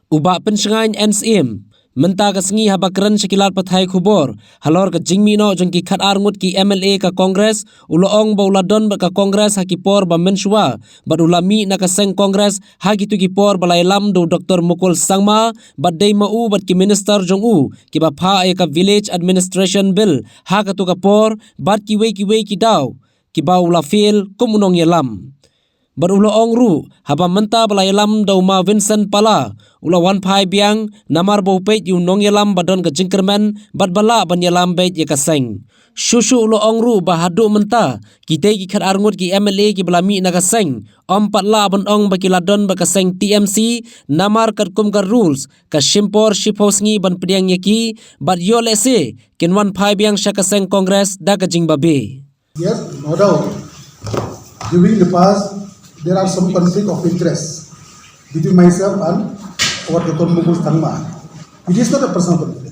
Uba pensengain NSM menta ka sengi habakran sekilar pathai khubor halor ka Jing no jengki khat Ngut ki MLA ka Kongres uloong ba uladon ba ka Kongres hakipor ba mensua ba ulami na ka seng Kongres hakitu kipor balai lam do Dr. Mukul Sangma ba dei mau ba ki Minister Jong U ki ba pha ka Village Administration Bill ha ka tu ka por bat ki wei ki daw ki ba ula fil kumunong yelam Berulo ongru haba menta balai lam dau ma Vincent Pala ula Wanphai biang namar bau peit yu nong yelam badon ke jingkermen bad bala ban yelam beit ye kaseng susu ulo ongru bahadu menta kite ki khat Ngut ki MLA ki belami na kaseng patla ban ong baki ladon ba kaseng TMC namar kat kum ka rules ka shimpor shiposngi ban pediang yeki bad yo Lehse ken Wanphai biang sha kaseng Kongres Daka Jing babe. Yes, no doubt. During the past, there are some conflict of interest between myself and our Dr. Mukul Sangma. It is not a personal conflict.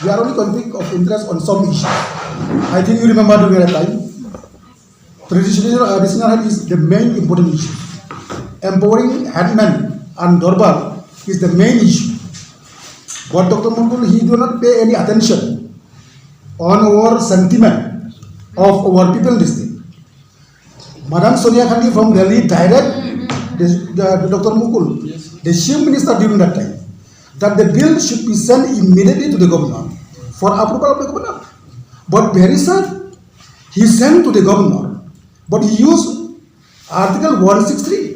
We are only conflict of interest on some issues. I think you remember during that time, traditional health is the main important issue. Empowering headmen and doorbell is the main issue. But Dr. Mukul, he do not pay any attention on our sentiment of our people district. Madam Sonia Gandhi from Delhi direct the Dr. Mukul, the chief minister during that time, that the bill should be sent immediately to the governor for approval of the governor. But very sad, he sent to the governor, but he used Article 163,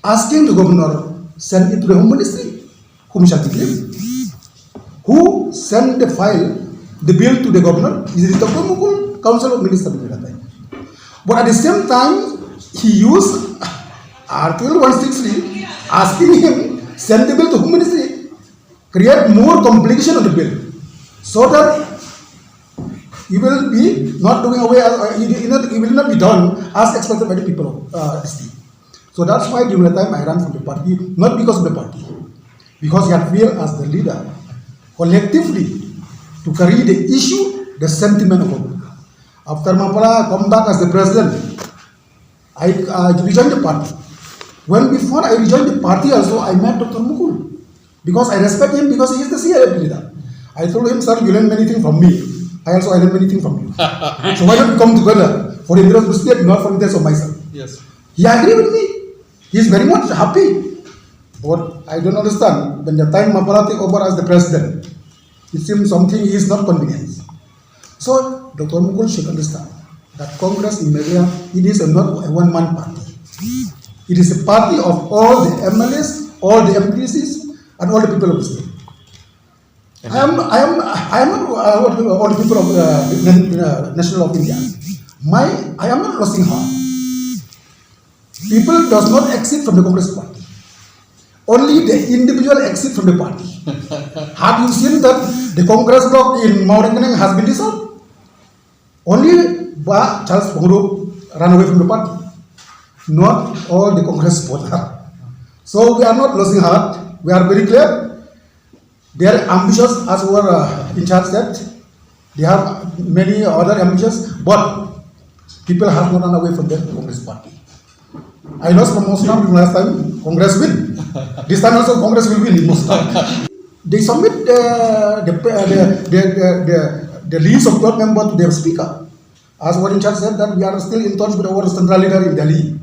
asking the governor send it to the Home Ministry, whom shall be given. Who sent the file, the bill to the governor is the Dr. Mukul, Council of Ministers during that time. But at the same time, he used Article 163, asking him send the bill to Home Ministry, create more complication of the bill, so that he will be not doing away, it will not be done as expected by the people of the state. So that's why during the time I ran from the party, not because of the party, because he had feel as the leader, collectively, to carry the issue, the sentiment of the people. After Mapala come back as the president, I rejoined the party. Before I rejoined the party also, I met Dr. Mukul. Because I respect him because he is the CIF leader. I told him, sir, you learn many things from me. I learn many things from you. So why don't we come together for the interest of the state, not for the interest of myself? Yes. He agreed with me. He is very much happy. But I don't understand. When the time Mapala take over as the president, it seems something is not convenient. So Dr. Mukul should understand that Congress in Media, it is not a one-man party. It is a party of all the MLAs, all the MPs, and all the people of the state. I am not all the people of the National of India. I am not losing heart. People does not exit from the Congress party. Only the individual exit from the party. Have you seen that the Congress bloc in Mount England has been dissolved? Only Charles Bongro ran away from the party. Not all the Congress supporters. So we are not losing heart. We are very clear. They are ambitious, as our in charge said. They have many other ambitions, but people have not run away from the Congress party. I lost from Muslim last time. Congress win. This time also Congress will win in Muslim. They submit the list of 12 members to their speaker. As one in charge said that we are still in touch with our central leader in Delhi.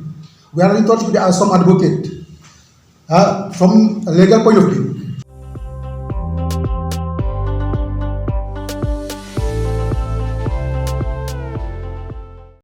We are in touch with some advocate from a legal point of view.